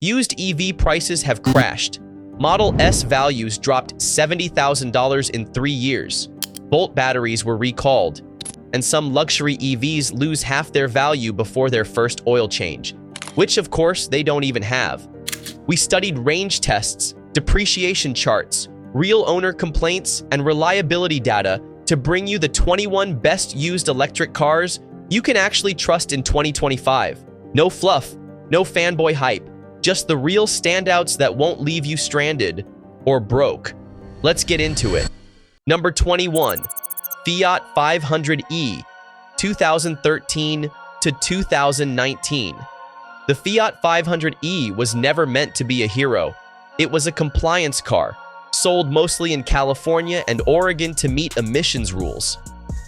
Used EV prices have crashed. Model S values dropped $70,000 in 3 years. Bolt batteries were recalled, and some luxury EVs lose half their value before their first oil change, which of course they don't even have. We studied range tests, depreciation charts, real owner complaints, and reliability data to bring you the 21 best used electric cars you can actually trust in 2025. No fluff, no fanboy hype, just the real standouts that won't leave you stranded or broke. Let's get into it. Number 21, Fiat 500e, 2013 to 2019. The Fiat 500e was never meant to be a hero. It was a compliance car, sold mostly in California and Oregon to meet emissions rules.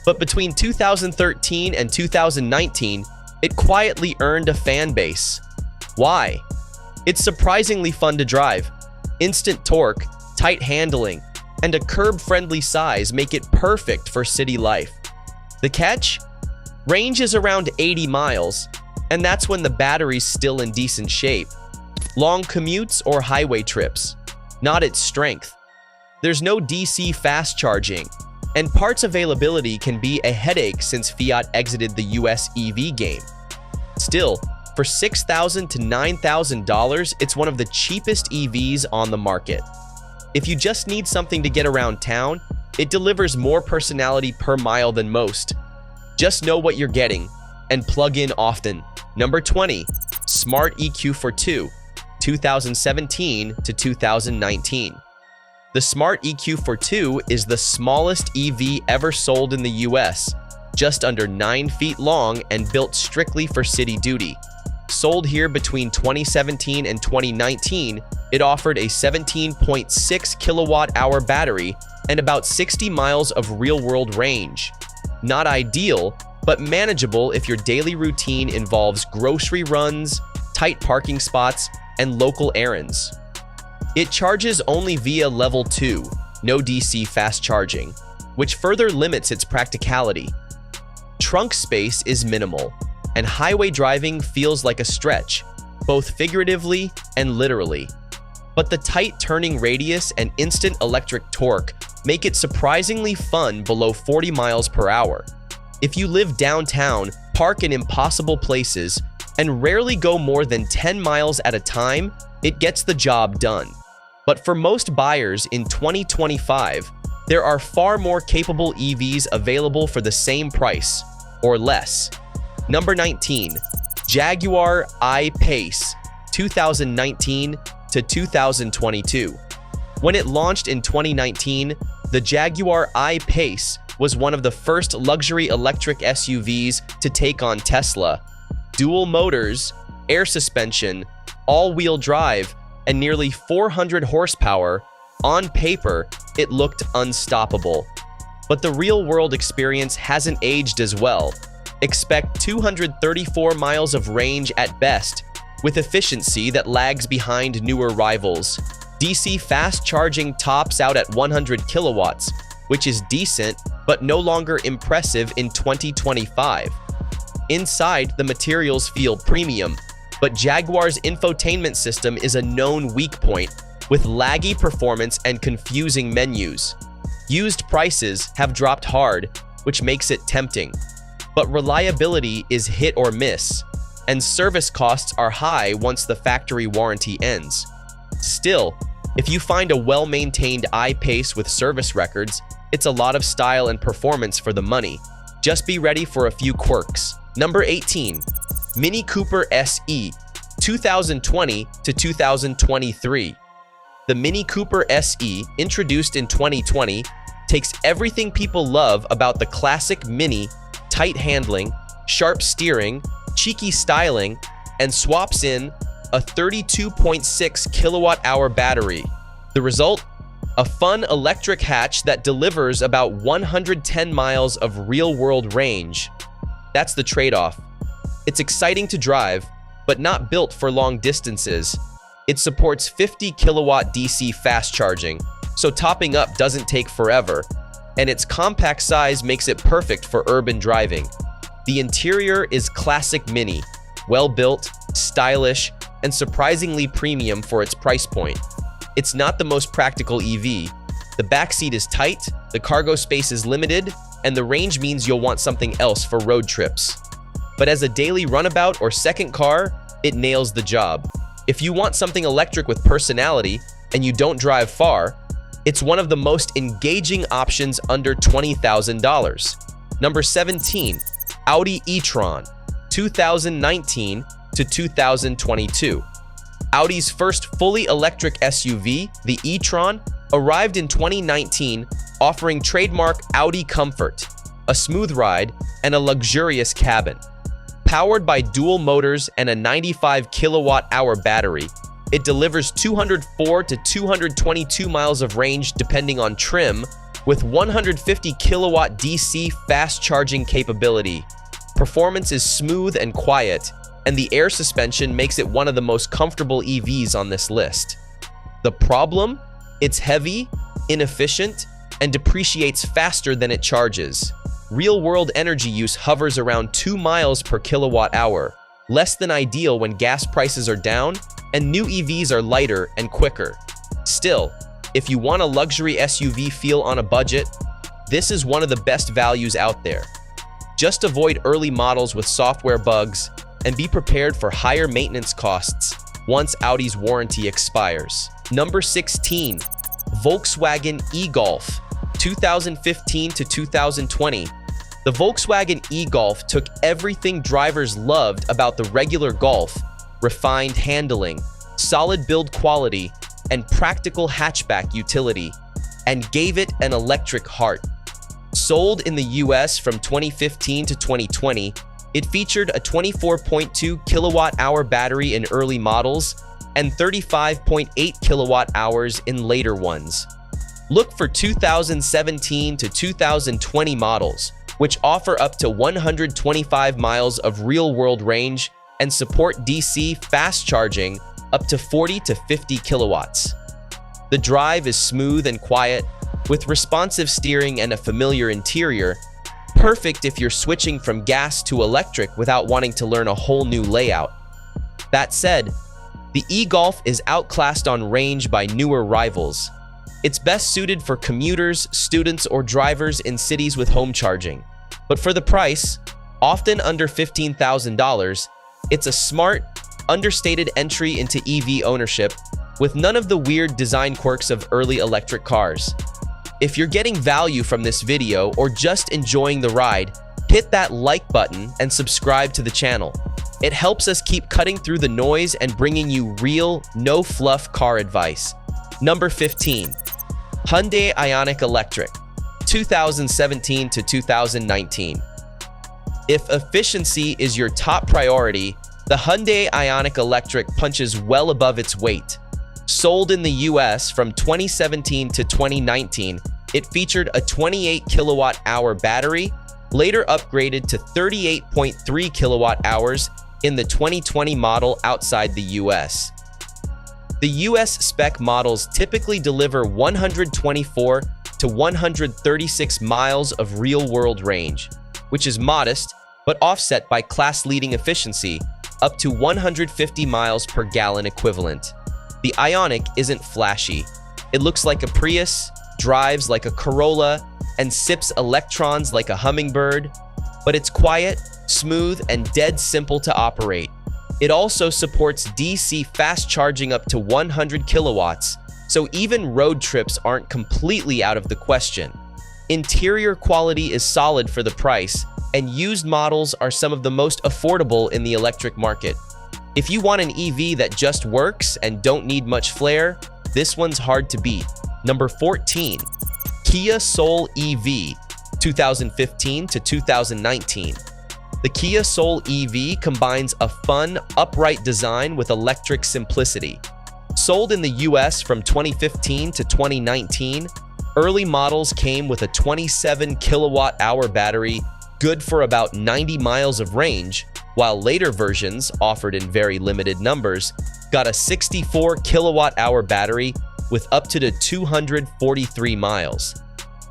But between 2013 and 2019, it quietly earned a fan base. Why? It's surprisingly fun to drive. Instant torque, tight handling, and a curb-friendly size make it perfect for city life. The catch? Range is around 80 miles, and that's when the battery's still in decent shape. Long commutes or highway trips, not its strength. There's no DC fast charging, and parts availability can be a headache since Fiat exited the US EV game. Still, for $6,000 to $9,000, it's one of the cheapest EVs on the market. If you just need something to get around town, it delivers more personality per mile than most. Just know what you're getting and plug in often. Number 20, Smart EQ42, 2017 to 2019. The Smart EQ42 is the smallest EV ever sold in the US, just under 9 feet long and built strictly for city duty. Sold here between 2017 and 2019, it offered a 17.6 kilowatt-hour battery and about 60 miles of real-world range. Not ideal, but manageable if your daily routine involves grocery runs, tight parking spots, and local errands. It charges only via level 2, no DC fast charging, which further limits its practicality. Trunk space is minimal, and highway driving feels like a stretch, both figuratively and literally. But the tight turning radius and instant electric torque make it surprisingly fun below 40 miles per hour. If you live downtown, park in impossible places, and rarely go more than 10 miles at a time, it gets the job done. But for most buyers in 2025, there are far more capable EVs available for the same price, or less. Number 19, Jaguar I-Pace, 2019 to 2022. When it launched in 2019, the Jaguar I-Pace was one of the first luxury electric SUVs to take on Tesla. Dual motors, air suspension, all-wheel drive, and nearly 400 horsepower, on paper, it looked unstoppable. But the real-world experience hasn't aged as well. Expect 234 miles of range at best, with efficiency that lags behind newer rivals. DC fast charging tops out at 100 kilowatts, which is decent but no longer impressive in 2025. Inside, the materials feel premium, but Jaguar's infotainment system is a known weak point, with laggy performance and confusing menus. Used prices have dropped hard, which makes it tempting. But reliability is hit or miss, and service costs are high once the factory warranty ends. Still, if you find a well-maintained I-Pace with service records, it's a lot of style and performance for the money. Just be ready for a few quirks. Number 18, Mini Cooper SE, 2020 to 2023. The Mini Cooper SE, introduced in 2020, takes everything people love about the classic Mini: tight handling, sharp steering, cheeky styling, and swaps in a 32.6 kilowatt-hour battery. The result? A fun electric hatch that delivers about 110 miles of real-world range. That's the trade-off. It's exciting to drive, but not built for long distances. It supports 50 kilowatt DC fast charging, so topping up doesn't take forever, and its compact size makes it perfect for urban driving. The interior is classic Mini, well-built, stylish, and surprisingly premium for its price point. It's not the most practical EV. The backseat is tight, the cargo space is limited, and the range means you'll want something else for road trips. But as a daily runabout or second car, it nails the job. If you want something electric with personality and you don't drive far, it's one of the most engaging options under $20,000. Number 17, Audi e-tron, 2019 to 2022. Audi's first fully electric SUV, the e-tron, arrived in 2019, offering trademark Audi comfort, a smooth ride, and a luxurious cabin. Powered by dual motors and a 95 kilowatt-hour battery, it delivers 204 to 222 miles of range depending on trim, with 150 kilowatt DC fast charging capability. Performance is smooth and quiet, and the air suspension makes it one of the most comfortable EVs on this list. The problem? It's heavy, inefficient, and depreciates faster than it charges. Real-world energy use hovers around 2 miles per kilowatt-hour, less than ideal when gas prices are down and new EVs are lighter and quicker. Still, if you want a luxury SUV feel on a budget, this is one of the best values out there. Just avoid early models with software bugs and be prepared for higher maintenance costs once Audi's warranty expires. Number 16, Volkswagen e-Golf, 2015 to 2020. The Volkswagen e-Golf took everything drivers loved about the regular Golf: refined handling, solid build quality, and practical hatchback utility, and gave it an electric heart. Sold in the US from 2015 to 2020, it featured a 24.2 kilowatt-hour battery in early models and 35.8 kilowatt-hours in later ones. Look for 2017 to 2020 models, which offer up to 125 miles of real-world range and support DC fast charging up to 40 to 50 kilowatts. The drive is smooth and quiet, with responsive steering and a familiar interior, perfect if you're switching from gas to electric without wanting to learn a whole new layout. That said, the e-Golf is outclassed on range by newer rivals. It's best suited for commuters, students, or drivers in cities with home charging. But for the price, often under $15,000, it's a smart, understated entry into EV ownership with none of the weird design quirks of early electric cars. If you're getting value from this video or just enjoying the ride, hit that like button and subscribe to the channel. It helps us keep cutting through the noise and bringing you real, no-fluff car advice. Number 15, Hyundai Ioniq Electric, 2017 to 2019. If efficiency is your top priority, the Hyundai Ioniq Electric punches well above its weight. Sold in the US from 2017 to 2019, it featured a 28 kilowatt-hour battery, later upgraded to 38.3 kilowatt-hours in the 2020 model outside the US. The US spec models typically deliver 124 to 136 miles of real-world range, which is modest but offset by class-leading efficiency, up to 150 miles per gallon equivalent. The Ioniq isn't flashy. It looks like a Prius, drives like a Corolla, and sips electrons like a hummingbird, but it's quiet, smooth, and dead simple to operate. It also supports DC fast charging up to 100 kilowatts, so even road trips aren't completely out of the question. Interior quality is solid for the price, and used models are some of the most affordable in the electric market. If you want an EV that just works and don't need much flair, this one's hard to beat. Number 14, Kia Soul EV, 2015 to 2019. The Kia Soul EV combines a fun, upright design with electric simplicity. Sold in the US from 2015 to 2019, early models came with a 27 kilowatt-hour battery, good for about 90 miles of range, while later versions, offered in very limited numbers, got a 64 kilowatt-hour battery with up to 243 miles,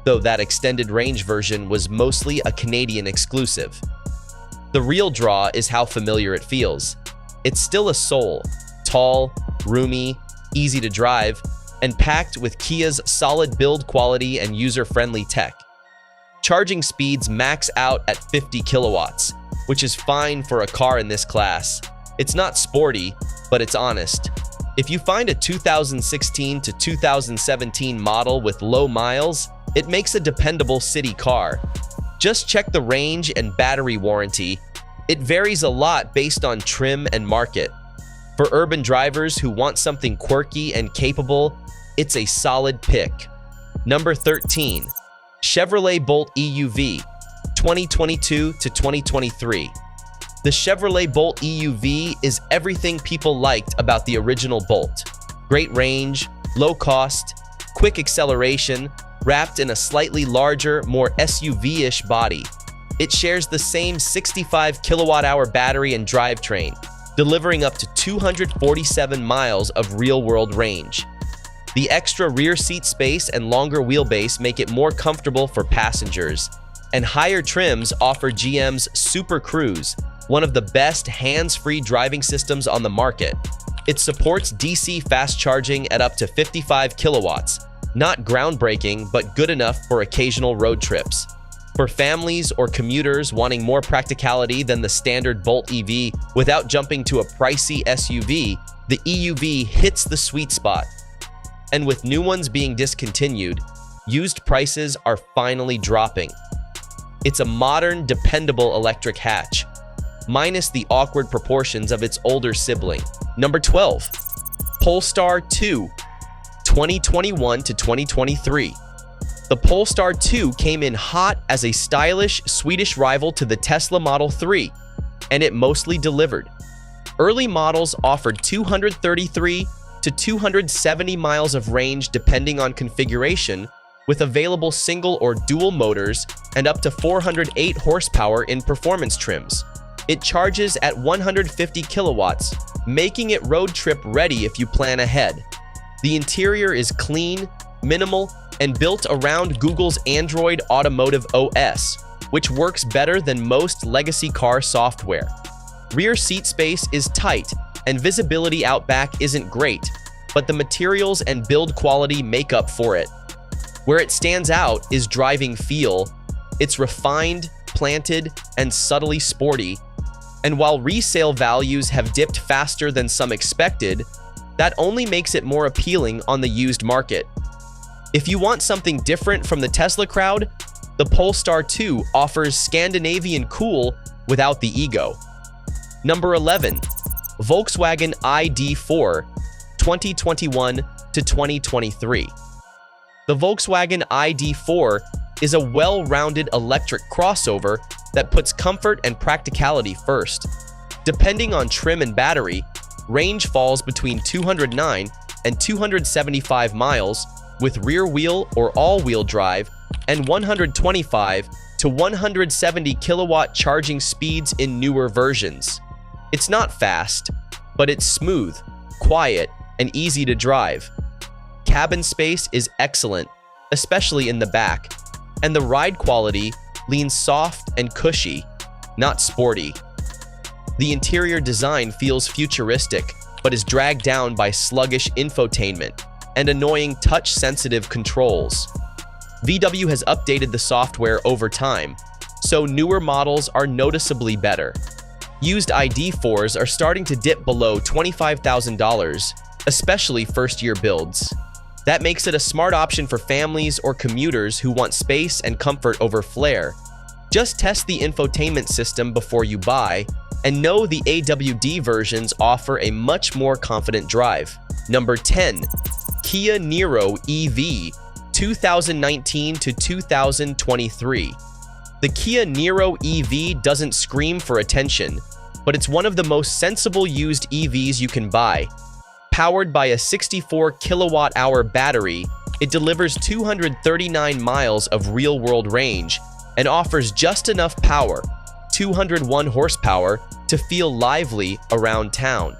though that extended range version was mostly a Canadian exclusive. The real draw is how familiar it feels. It's still a Soul, tall, roomy, easy to drive, and packed with Kia's solid build quality and user-friendly tech. Charging speeds max out at 50 kilowatts, which is fine for a car in this class. It's not sporty, but it's honest. If you find a 2016 to 2017 model with low miles, it makes a dependable city car. Just check the range and battery warranty. It varies a lot based on trim and market. For urban drivers who want something quirky and capable, it's a solid pick. Number 13. Chevrolet Bolt EUV, 2022 to 2023. The Chevrolet Bolt EUV is everything people liked about the original Bolt. Great range, low cost, quick acceleration, wrapped in a slightly larger, more SUV-ish body. It shares the same 65 kilowatt-hour battery and drivetrain, delivering up to 247 miles of real-world range. The extra rear seat space and longer wheelbase make it more comfortable for passengers, and higher trims offer GM's Super Cruise, one of the best hands-free driving systems on the market. It supports DC fast charging at up to 55 kilowatts, not groundbreaking but good enough for occasional road trips. For families or commuters wanting more practicality than the standard Bolt EV without jumping to a pricey SUV, the EUV hits the sweet spot. And with new ones being discontinued, used prices are finally dropping. It's a modern, dependable electric hatch, minus the awkward proportions of its older sibling. Number 12. Polestar 2, 2021 to 2023. The Polestar 2 came in hot as a stylish Swedish rival to the Tesla Model 3, and it mostly delivered. Early models offered 233 to 270 miles of range depending on configuration, with available single or dual motors and up to 408 horsepower in performance trims. It charges at 150 kilowatts, making it road trip ready if you plan ahead. The interior is clean, minimal, and built around Google's Android Automotive OS, which works better than most legacy car software. Rear seat space is tight, and visibility out back isn't great, but the materials and build quality make up for it. Where it stands out is driving feel. It's refined, planted, and subtly sporty. And while resale values have dipped faster than some expected, that only makes it more appealing on the used market. If you want something different from the Tesla crowd, the Polestar 2 offers Scandinavian cool without the ego. Number 11. Volkswagen ID.4, 2021 to 2023. The Volkswagen ID.4 is a well-rounded electric crossover that puts comfort and practicality first. Depending on trim and battery, range falls between 209 and 275 miles with rear-wheel or all-wheel drive, and 125 to 170 kilowatt charging speeds in newer versions. It's not fast, but it's smooth, quiet, and easy to drive. Cabin space is excellent, especially in the back, and the ride quality leans soft and cushy, not sporty. The interior design feels futuristic, but is dragged down by sluggish infotainment and annoying touch-sensitive controls. VW has updated the software over time, so newer models are noticeably better. Used ID.4s are starting to dip below $25,000, especially first-year builds. That makes it a smart option for families or commuters who want space and comfort over flair. Just test the infotainment system before you buy, and know the AWD versions offer a much more confident drive. Number 10. Kia Niro EV, 2019 to 2023. The Kia Niro EV doesn't scream for attention, but it's one of the most sensible used EVs you can buy. Powered by a 64 kilowatt-hour battery, it delivers 239 miles of real-world range and offers just enough power, 201 horsepower, to feel lively around town.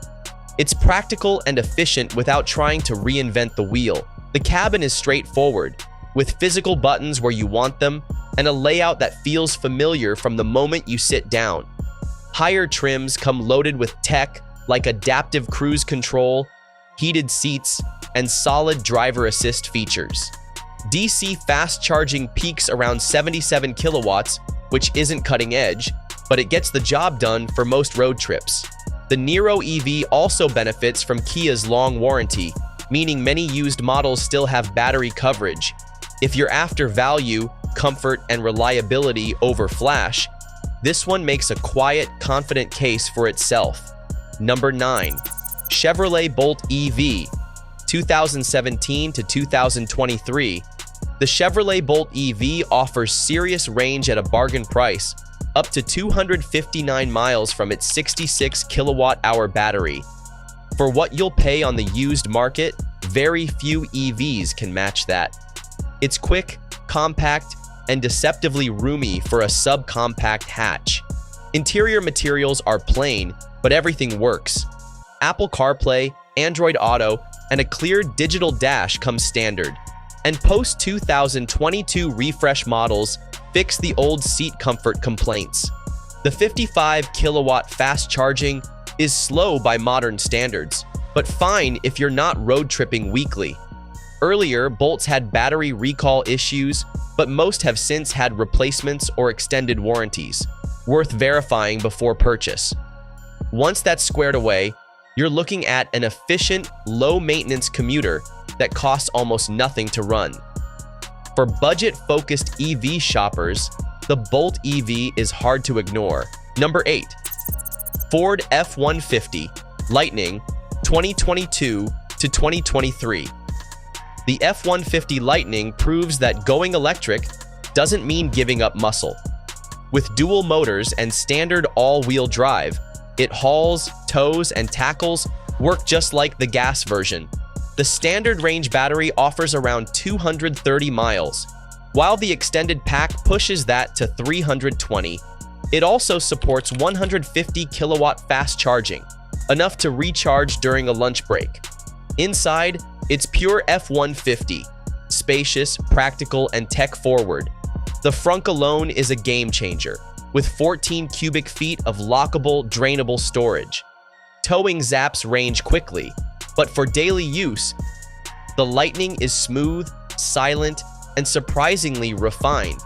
It's practical and efficient without trying to reinvent the wheel. The cabin is straightforward, with physical buttons where you want them and a layout that feels familiar from the moment you sit down. Higher trims come loaded with tech like adaptive cruise control, heated seats, and solid driver assist features. DC fast charging peaks around 77 kilowatts, which isn't cutting edge, but it gets the job done for most road trips. The Niro EV also benefits from Kia's long warranty, meaning many used models still have battery coverage. If you're after value, comfort, and reliability over flash, this one makes a quiet, confident case for itself. Number 9. Chevrolet Bolt EV, 2017 to 2023. The Chevrolet Bolt EV offers serious range at a bargain price, up to 259 miles from its 66 kilowatt-hour battery. For what you'll pay on the used market, very few EVs can match that. It's quick, compact, and deceptively roomy for a subcompact hatch. Interior materials are plain, but everything works. Apple CarPlay, Android Auto, and a clear digital dash come standard. And post-2022 refresh models fix the old seat comfort complaints. The 55 kilowatt fast charging is slow by modern standards, but fine if you're not road tripping weekly. Earlier, Bolts had battery recall issues, but most have since had replacements or extended warranties, worth verifying before purchase. Once that's squared away, you're looking at an efficient, low-maintenance commuter that costs almost nothing to run. For budget-focused EV shoppers, the Bolt EV is hard to ignore. Number 8. Ford F-150 Lightning 2022 to 2023. The F-150 Lightning proves that going electric doesn't mean giving up muscle. With dual motors and standard all-wheel drive, it hauls, tows, and tackles work just like the gas version. The standard range battery offers around 230 miles, while the extended pack pushes that to 320. It also supports 150 kilowatt fast charging, enough to recharge during a lunch break. Inside, it's pure F-150, spacious, practical, and tech-forward. The frunk alone is a game changer, with 14 cubic feet of lockable, drainable storage. Towing zaps range quickly, but for daily use, the Lightning is smooth, silent, and surprisingly refined.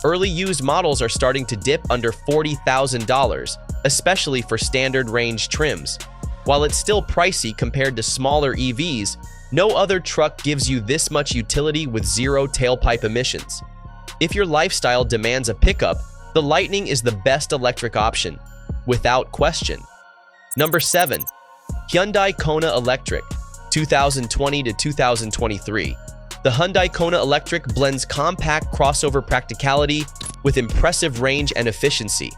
Early used models are starting to dip under $40,000, especially for standard range trims. While it's still pricey compared to smaller EVs, no other truck gives you this much utility with zero tailpipe emissions. If your lifestyle demands a pickup, the Lightning is the best electric option, without question. Number 7. Hyundai Kona Electric, 2020 to 2023. The Hyundai Kona Electric blends compact crossover practicality with impressive range and efficiency.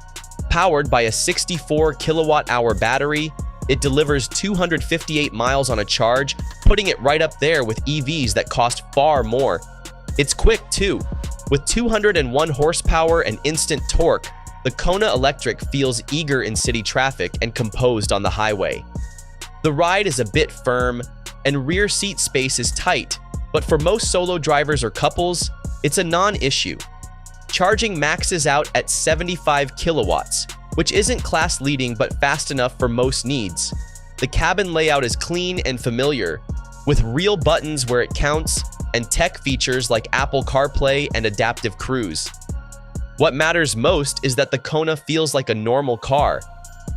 Powered by a 64 kilowatt-hour battery, it delivers 258 miles on a charge, putting it right up there with EVs that cost far more. It's quick too. With 201 horsepower and instant torque, the Kona Electric feels eager in city traffic and composed on the highway. The ride is a bit firm, and rear seat space is tight, but for most solo drivers or couples, it's a non-issue. Charging maxes out at 75 kilowatts, which isn't class-leading but fast enough for most needs. The cabin layout is clean and familiar, with real buttons where it counts and tech features like Apple CarPlay and adaptive cruise. What matters most is that the Kona feels like a normal car,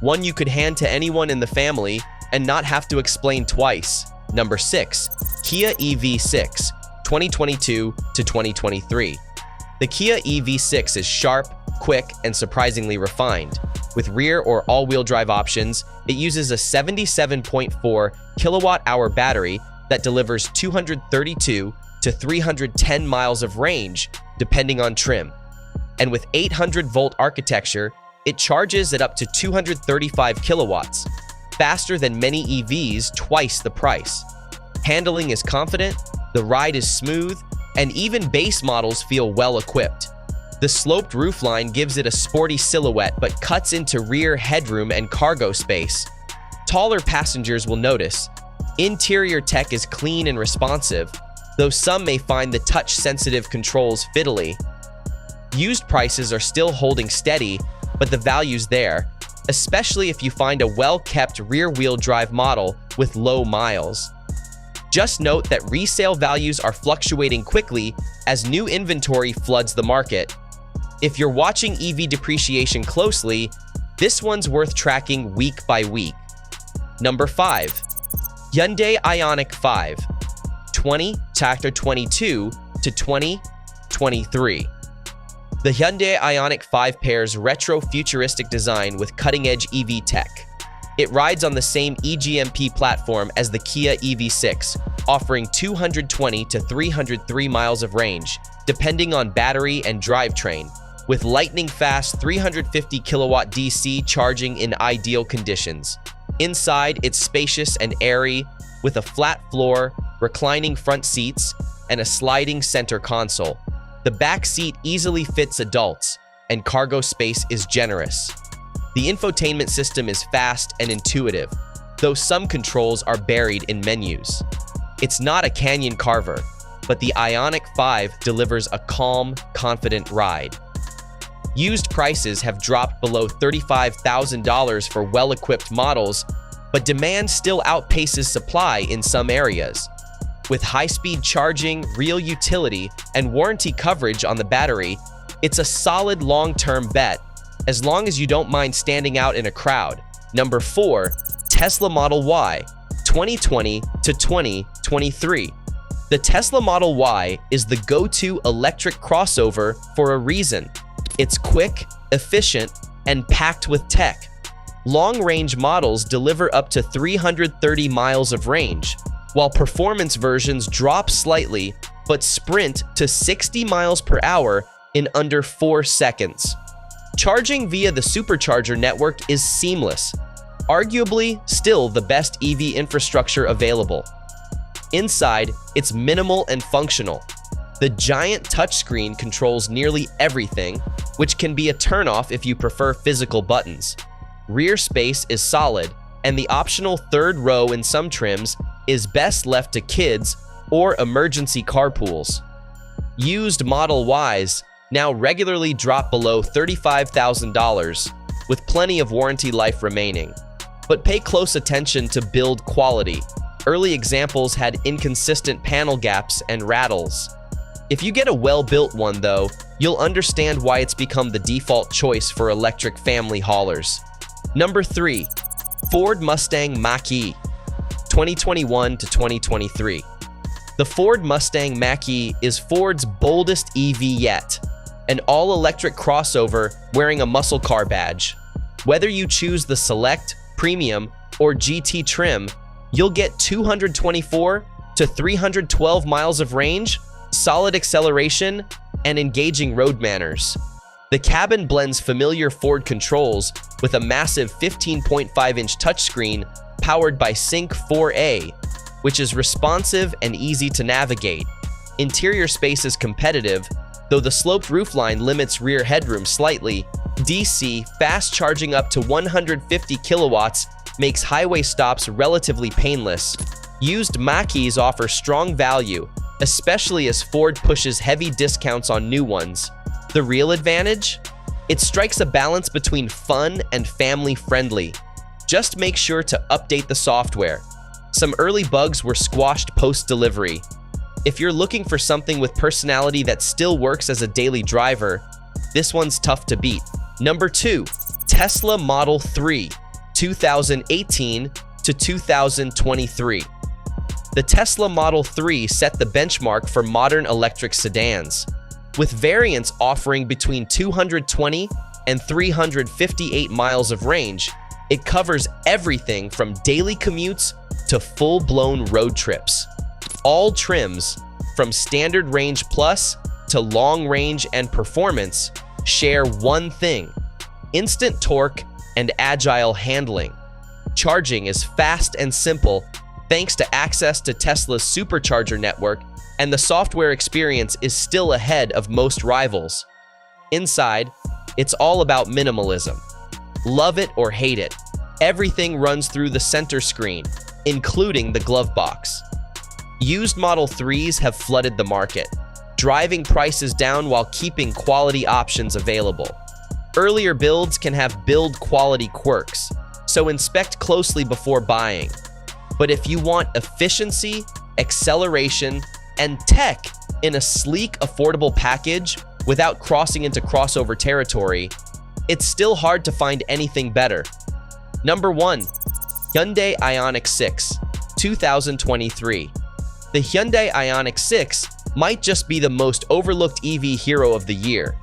one you could hand to anyone in the family and not have to explain twice. Number 6. Kia EV6, 2022 to 2023. The Kia EV6 is sharp, quick, and surprisingly refined. With rear or all-wheel drive options, it uses a 77.4 kilowatt-hour battery that delivers 232 to 310 miles of range, depending on trim. And with 800-volt architecture, it charges at up to 235 kilowatts, faster than many EVs, twice the price. Handling is confident, the ride is smooth, and even base models feel well-equipped. The sloped roofline gives it a sporty silhouette but cuts into rear headroom and cargo space. Taller passengers will notice. Interior tech is clean and responsive, though some may find the touch-sensitive controls fiddly. Used prices are still holding steady, but the value's there. especially if you find a well-kept rear-wheel drive model with low miles. Just note that resale values are fluctuating quickly as new inventory floods the market. If you're watching EV depreciation closely, this one's worth tracking week by week. Number 5. Hyundai Ioniq 5, 2022 to 2023. The Hyundai Ioniq 5 pairs retro-futuristic design with cutting-edge EV tech. It rides on the same eGMP platform as the Kia EV6, offering 220 to 303 miles of range, depending on battery and drivetrain, with lightning-fast 350 kilowatt DC charging in ideal conditions. Inside, it's spacious and airy, with a flat floor, reclining front seats, and a sliding center console. The back seat easily fits adults, and cargo space is generous. The infotainment system is fast and intuitive, though some controls are buried in menus. It's not a canyon carver, but the Ioniq 5 delivers a calm, confident ride. Used prices have dropped below $35,000 for well-equipped models, but demand still outpaces supply in some areas. With high-speed charging, real utility, and warranty coverage on the battery, it's a solid long-term bet, as long as you don't mind standing out in a crowd. Number 4. Tesla Model Y, 2020 to 2023. The Tesla Model Y is the go-to electric crossover for a reason. It's quick, efficient, and packed with tech. Long-range models deliver up to 330 miles of range, while performance versions drop slightly but sprint to 60 miles per hour in under 4 seconds. Charging via the supercharger network is seamless, arguably still the best EV infrastructure available. Inside, it's minimal and functional. The giant touchscreen controls nearly everything, which can be a turnoff if you prefer physical buttons. Rear space is solid, and the optional third row in some trims is best left to kids or emergency carpools. Used Model Ys now regularly drop below $35,000, with plenty of warranty life remaining. But pay close attention to build quality. Early examples had inconsistent panel gaps and rattles. If you get a well-built one, though, you'll understand why it's become the default choice for electric family haulers. Number 3. Ford Mustang Mach-E, 2021 to 2023. The Ford Mustang Mach-E is Ford's boldest EV yet, an all-electric crossover wearing a muscle car badge. Whether you choose the Select, Premium, or GT trim, you'll get 224 to 312 miles of range, solid acceleration, and engaging road manners. The cabin blends familiar Ford controls with a massive 15.5-inch touchscreen powered by Sync 4A, which is responsive and easy to navigate. Interior space is competitive, though the sloped roofline limits rear headroom slightly. DC fast charging up to 150 kilowatts makes highway stops relatively painless. Used Mach-E's offer strong value, especially as Ford pushes heavy discounts on new ones. The real advantage? It strikes a balance between fun and family-friendly. Just make sure to update the software. Some early bugs were squashed post-delivery. If you're looking for something with personality that still works as a daily driver, this one's tough to beat. Number 2. Tesla Model 3, 2018 to 2023. The Tesla Model 3 set the benchmark for modern electric sedans, with variants offering between 220 and 358 miles of range. It covers everything from daily commutes to full-blown road trips. All trims, from Standard Range Plus to Long Range and Performance, share one thing: instant torque and agile handling. Charging is fast and simple thanks to access to Tesla's supercharger network, and the software experience is still ahead of most rivals. Inside, it's all about minimalism. Love it or hate it, everything runs through the center screen, including the glove box. Used Model 3s have flooded the market, driving prices down while keeping quality options available. Earlier builds can have build quality quirks, so inspect closely before buying. But if you want efficiency, acceleration, and tech in a sleek, affordable package without crossing into crossover territory, it's still hard to find anything better. Number 1. Hyundai Ioniq 6, 2023. The Hyundai Ioniq 6 might just be the most overlooked EV hero of the year.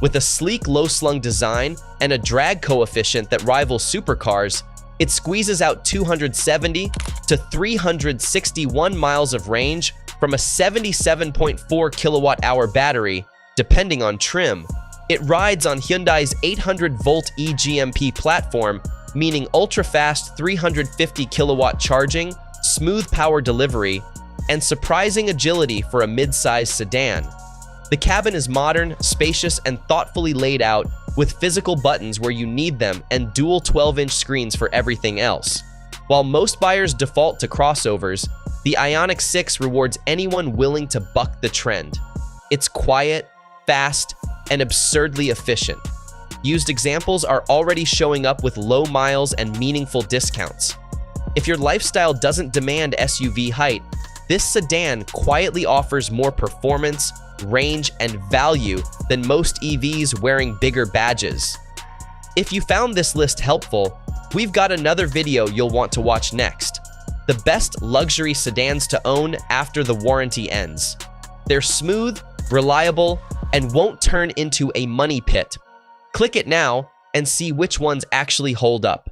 With a sleek, low-slung design and a drag coefficient that rivals supercars, it squeezes out 270 to 361 miles of range from a 77.4 kilowatt-hour battery, depending on trim. It rides on Hyundai's 800-volt eGMP platform, meaning ultra-fast 350 kilowatt charging, smooth power delivery, and surprising agility for a mid-size sedan. The cabin is modern, spacious, and thoughtfully laid out, with physical buttons where you need them and dual 12-inch screens for everything else. While most buyers default to crossovers, the Ioniq 6 rewards anyone willing to buck the trend. It's quiet, fast, and absurdly efficient. Used examples are already showing up with low miles and meaningful discounts. If your lifestyle doesn't demand SUV height, this sedan quietly offers more performance, range, and value than most EVs wearing bigger badges. If you found this list helpful, we've got another video you'll want to watch next. The best luxury sedans to own after the warranty ends. They're smooth, reliable, and won't turn into a money pit. Click it now and see which ones actually hold up.